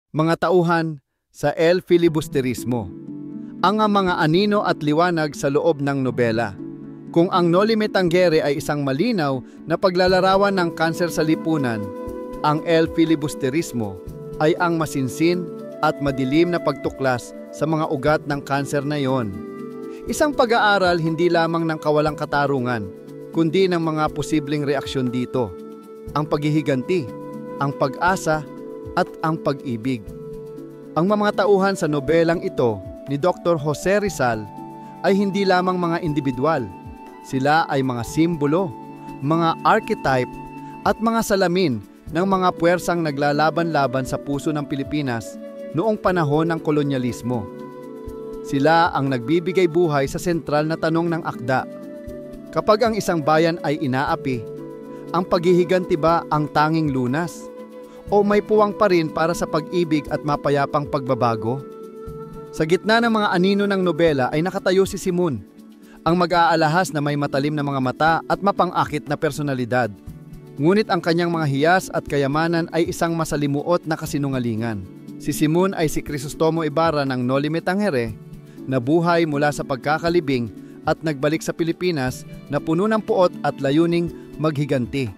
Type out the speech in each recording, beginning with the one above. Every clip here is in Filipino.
Mga tauhan sa El Filibusterismo. Ang mga anino at liwanag sa loob ng nobela. Kung ang Noli Me Tangere ay isang malinaw na paglalarawan ng kanser sa lipunan, ang El Filibusterismo ay ang masinsin at madilim na pagtuklas sa mga ugat ng kanser na iyon. Isang pag-aaral hindi lamang ng kawalang katarungan, kundi ng mga posibleng reaksyon dito. Ang paghihiganti, ang pag-asa, at ang pag-ibig. Ang mga tauhan sa nobelang ito ni Dr. Jose Rizal ay hindi lamang mga individual. Sila ay mga simbolo, mga archetype at mga salamin ng mga puwersang naglalaban-laban sa puso ng Pilipinas noong panahon ng kolonyalismo. Sila ang nagbibigay buhay sa sentral na tanong ng akda. Kapag ang isang bayan ay inaapi, ang paghihiganti ba ang tanging lunas? O may puwang pa rin para sa pag-ibig at mapayapang pagbabago? Sa gitna ng mga anino ng nobela ay nakatayo si Simon, ang mag-aalahas na may matalim na mga mata at mapang-akit na personalidad. Ngunit ang kanyang mga hiyas at kayamanan ay isang masalimuot na kasinungalingan. Si Simon ay si Crisostomo Ibarra ng Noli Me Tangere, na buhay mula sa pagkakalibing at nagbalik sa Pilipinas na puno ng puot at layuning maghiganti.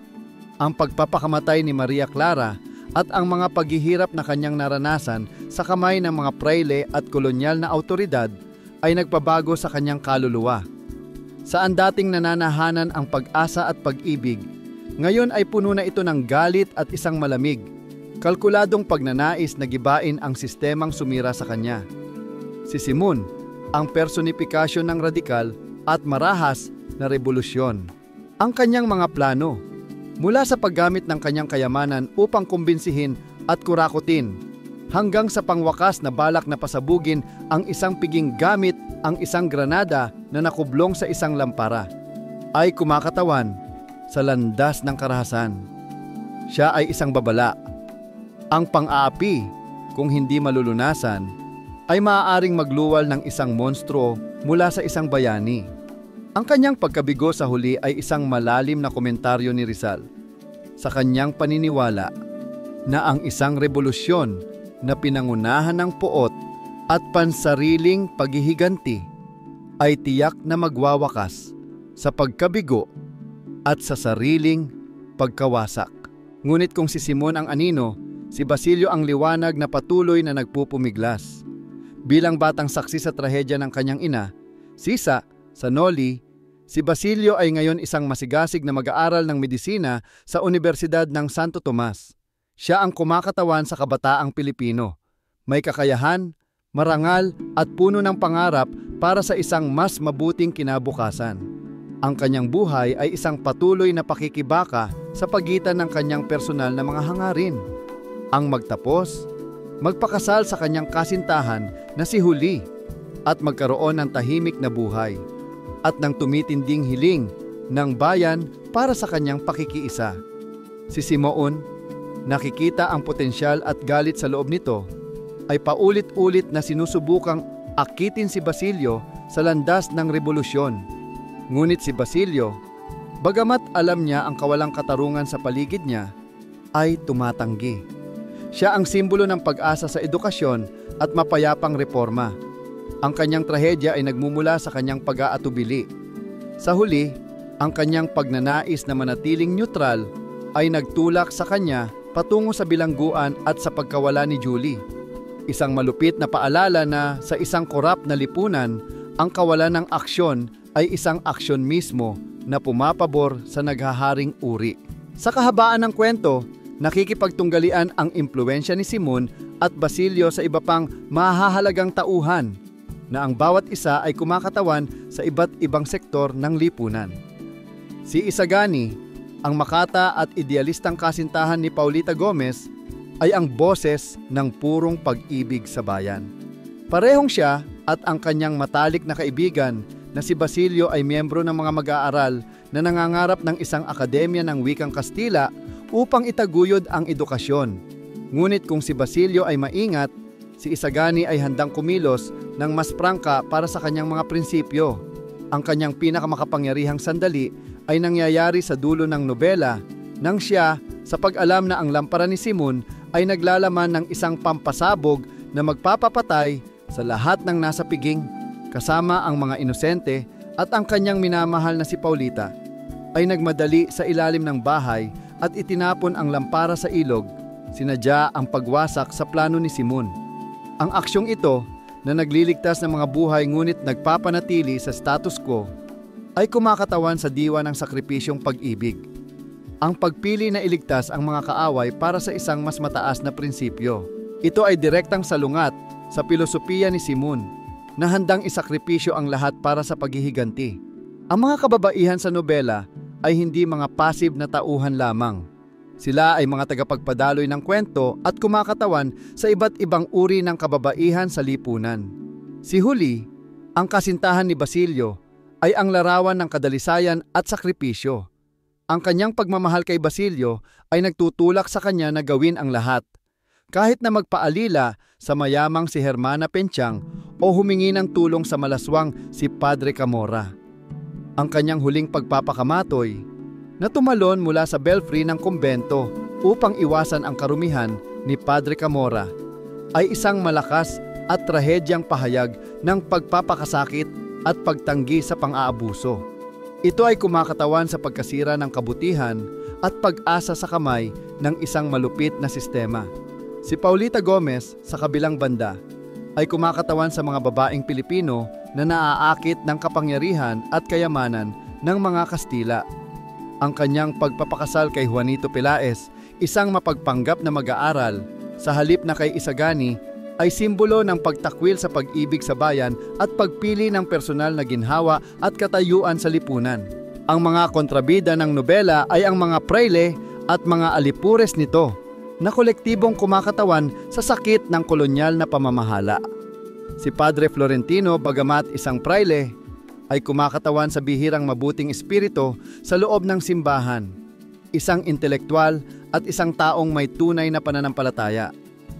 Ang pagpapakamatay ni Maria Clara at ang mga paghihirap na kanyang naranasan sa kamay ng mga prayle at kolonyal na autoridad ay nagpabago sa kanyang kaluluwa. Saan dating nananahanan ang pag-asa at pag-ibig, ngayon ay puno na ito ng galit at isang malamig, kalkuladong pagnanais na gibain ang sistemang sumira sa kanya. Si Simon, ang personifikasyon ng radikal at marahas na revolusyon. Ang kanyang mga plano, mula sa paggamit ng kanyang kayamanan upang kumbinsihin at kurakutin, hanggang sa pangwakas na balak na pasabugin ang isang piging gamit ang isang granada na nakublong sa isang lampara, ay kumakatawan sa landas ng karahasan. Siya ay isang babala. Ang pang-aapi, kung hindi malulunasan, ay maaaring magluwal ng isang monstro mula sa isang bayani. Ang kanyang pagkabigo sa huli ay isang malalim na komentaryo ni Rizal sa kanyang paniniwala na ang isang revolusyon na pinangunahan ng puot at pansariling paghihiganti ay tiyak na magwawakas sa pagkabigo at sa sariling pagkawasak. Ngunit kung si Simon ang anino, si Basilio ang liwanag na patuloy na nagpupumiglas. Bilang batang saksi sa trahedya ng kanyang ina, Sisa, sa Noli, si Basilio ay ngayon isang masigasig na mag-aaral ng medisina sa Universidad ng Santo Tomas. Siya ang kumakatawan sa kabataang Pilipino. May kakayahan, marangal at puno ng pangarap para sa isang mas mabuting kinabukasan. Ang kanyang buhay ay isang patuloy na pakikibaka sa pagitan ng kanyang personal na mga hangarin. Ang magtapos, magpakasal sa kanyang kasintahan na si Huli at magkaroon ng tahimik na buhay at ng tumitinding hiling ng bayan para sa kanyang pakikiisa. Si Simon, nakikita ang potensyal at galit sa loob nito, ay paulit-ulit na sinusubukang akitin si Basilio sa landas ng revolusyon. Ngunit si Basilio, bagamat alam niya ang kawalang katarungan sa paligid niya, ay tumatanggi. Siya ang simbolo ng pag-asa sa edukasyon at mapayapang reforma. Ang kanyang trahedya ay nagmumula sa kanyang pag-aatubili. Sa huli, ang kanyang pagnanais na manatiling neutral ay nagtulak sa kanya patungo sa bilangguan at sa pagkawala ni Julie. Isang malupit na paalala na sa isang korap na lipunan, ang kawalan ng aksyon ay isang aksyon mismo na pumapabor sa naghaharing uri. Sa kahabaan ng kwento, nakikipagtunggalian ang impluwensya ni Simon at Basilio sa iba pang mahahalagang tauhan, na ang bawat isa ay kumakatawan sa iba't ibang sektor ng lipunan. Si Isagani, ang makata at idealistang kasintahan ni Paulita Gomez, ay ang boses ng purong pag-ibig sa bayan. Parehong siya at ang kanyang matalik na kaibigan na si Basilio ay miyembro ng mga mag-aaral na nangangarap ng isang akademya ng wikang Kastila upang itaguyod ang edukasyon. Ngunit kung si Basilio ay maingat, si Isagani ay handang kumilos ng mas prangka para sa kanyang mga prinsipyo. Ang kanyang pinakamakapangyarihang sandali ay nangyayari sa dulo ng nobela nang siya, sa pag-alam na ang lampara ni Simon ay naglalaman ng isang pampasabog na magpapapatay sa lahat ng nasa piging, kasama ang mga inosente, at ang kanyang minamahal na si Paulita ay nagmadali sa ilalim ng bahay at itinapon ang lampara sa ilog. Sinadya ang pagwasak sa plano ni Simon. Ang aksyong ito na nagliligtas ng mga buhay ngunit nagpapanatili sa status quo ay kumakatawan sa diwa ng sakripisyong pag-ibig. Ang pagpili na iligtas ang mga kaaway para sa isang mas mataas na prinsipyo. Ito ay direktang salungat sa pilosopiya ni Simon na handang isakripisyo ang lahat para sa paghihiganti. Ang mga kababaihan sa nobela ay hindi mga passive na tauhan lamang. Sila ay mga tagapagpadaloy ng kwento at kumakatawan sa iba't ibang uri ng kababaihan sa lipunan. Si Huli, ang kasintahan ni Basilio, ay ang larawan ng kadalisayan at sakripisyo. Ang kanyang pagmamahal kay Basilio ay nagtutulak sa kanya na gawin ang lahat, kahit na magpaalila sa mayamang si Hermana Penchang o humingi ng tulong sa malaswang si Padre Camorra. Ang kanyang huling pagpapakamatoy na tumalon mula sa belfry ng kumbento upang iwasan ang karumihan ni Padre Camorra ay isang malakas at trahedyang pahayag ng pagpapakasakit at pagtanggi sa pang-aabuso. Ito ay kumakatawan sa pagkasira ng kabutihan at pag-asa sa kamay ng isang malupit na sistema. Si Paulita Gomez, sa kabilang banda, ay kumakatawan sa mga babaeng Pilipino na naaakit ng kapangyarihan at kayamanan ng mga Kastila. Ang kanyang pagpapakasal kay Juanito Pelaez, isang mapagpanggap na mag-aaral, sa halip na kay Isagani, ay simbolo ng pagtakwil sa pag-ibig sa bayan at pagpili ng personal na ginhawa at katayuan sa lipunan. Ang mga kontrabida ng nobela ay ang mga praile at mga alipures nito, na kolektibong kumakatawan sa sakit ng kolonyal na pamamahala. Si Padre Florentino, bagamat isang praile, ay kumakatawan sa bihirang mabuting espiritu sa loob ng simbahan, isang intelektual at isang taong may tunay na pananampalataya.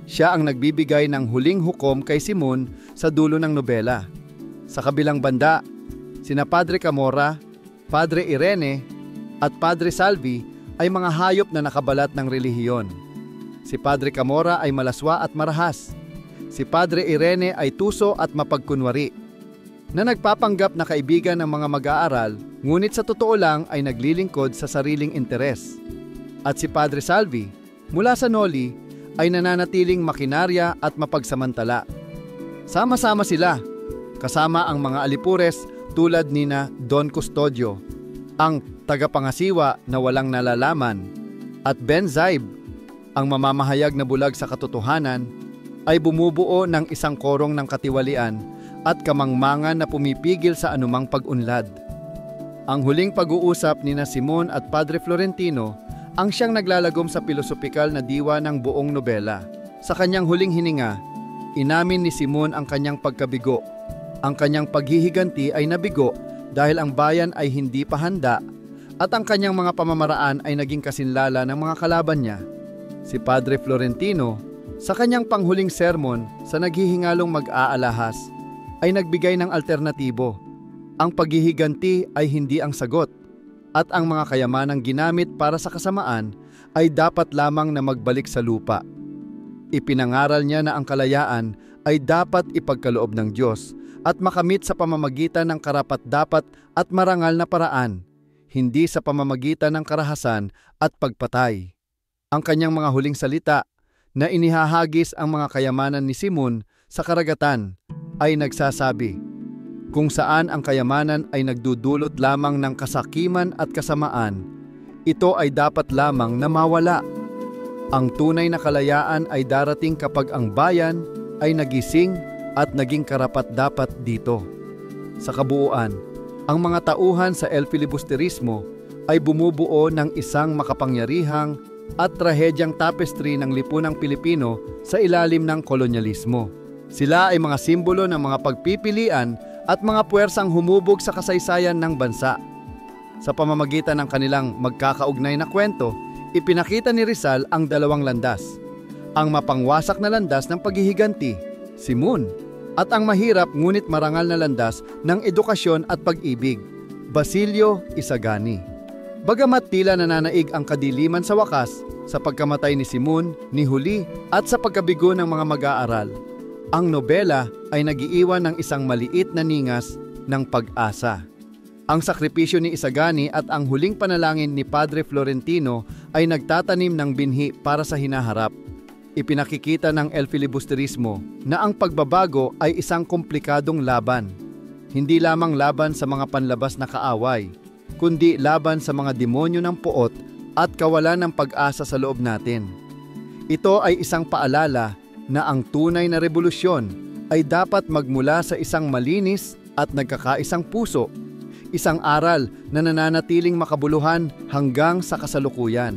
Siya ang nagbibigay ng huling hukom kay Simon sa dulo ng nobela. Sa kabilang banda, sina Padre Camorra, Padre Irene at Padre Salvi ay mga hayop na nakabalat ng relihiyon. Si Padre Camorra ay malaswa at marahas. Si Padre Irene ay tuso at mapagkunwari, na nagpapanggap na kaibigan ng mga mag-aaral, ngunit sa totoo lang ay naglilingkod sa sariling interes. At si Padre Salvi, mula sa Noli, ay nananatiling makinarya at mapagsamantala. Sama-sama sila, kasama ang mga alipures tulad nina Don Custodio, ang tagapangasiwa na walang nalalaman, at Ben Zaib, ang mamamahayag na bulag sa katotohanan, ay bumubuo ng isang korong ng katiwalian at kamangmangan na pumipigil sa anumang pag-unlad. Ang huling pag-uusap nina Simon at Padre Florentino ang siyang naglalagom sa pilosopikal na diwa ng buong nobela. Sa kanyang huling hininga, inamin ni Simon ang kanyang pagkabigo. Ang kanyang paghihiganti ay nabigo dahil ang bayan ay hindi pa handa at ang kanyang mga pamamaraan ay naging kasinlala ng mga kalaban niya. Si Padre Florentino, sa kanyang panghuling sermon sa naghihingalong mag-aalahas, ay nagbigay ng alternatibo. Ang paghihiganti ay hindi ang sagot, at ang mga kayamanang ginamit para sa kasamaan ay dapat lamang na magbalik sa lupa. Ipinangaral niya na ang kalayaan ay dapat ipagkaloob ng Diyos at makamit sa pamamagitan ng karapat-dapat at marangal na paraan, hindi sa pamamagitan ng karahasan at pagpatay. Ang kanyang mga huling salita na inihahagis ang mga kayamanan ni Simon sa karagatan ay nagsasabi, kung saan ang kayamanan ay nagdudulot lamang ng kasakiman at kasamaan, ito ay dapat lamang na mawala. Ang tunay na kalayaan ay darating kapag ang bayan ay nagising at naging karapat-dapat dito. Sa kabuuan, ang mga tauhan sa El Filibusterismo ay bumubuo ng isang makapangyarihang at trahedyang tapestry ng lipunang Pilipino sa ilalim ng kolonyalismo. Sila ay mga simbolo ng mga pagpipilian at mga puwersang humubog sa kasaysayan ng bansa. Sa pamamagitan ng kanilang magkakaugnay na kwento, ipinakita ni Rizal ang dalawang landas. Ang mapangwasak na landas ng paghihiganti, Simon, at ang mahirap ngunit marangal na landas ng edukasyon at pag-ibig, Basilio Isagani. Bagamat tila nananaig ang kadiliman sa wakas, sa pagkamatay ni Simon, ni Huli at sa pagkabigo ng mga mag-aaral. Ang nobela ay nagiiwan ng isang maliit na ningas ng pag-asa. Ang sakripisyo ni Isagani at ang huling panalangin ni Padre Florentino ay nagtatanim ng binhi para sa hinaharap. Ipinakikita ng El Filibusterismo na ang pagbabago ay isang komplikadong laban. Hindi lamang laban sa mga panlabas na kaaway, kundi laban sa mga demonyo ng puot at kawalan ng pag-asa sa loob natin. Ito ay isang paalala na ang tunay na revolusyon ay dapat magmula sa isang malinis at nagkakaisang puso, isang aral na nananatiling makabuluhan hanggang sa kasalukuyan.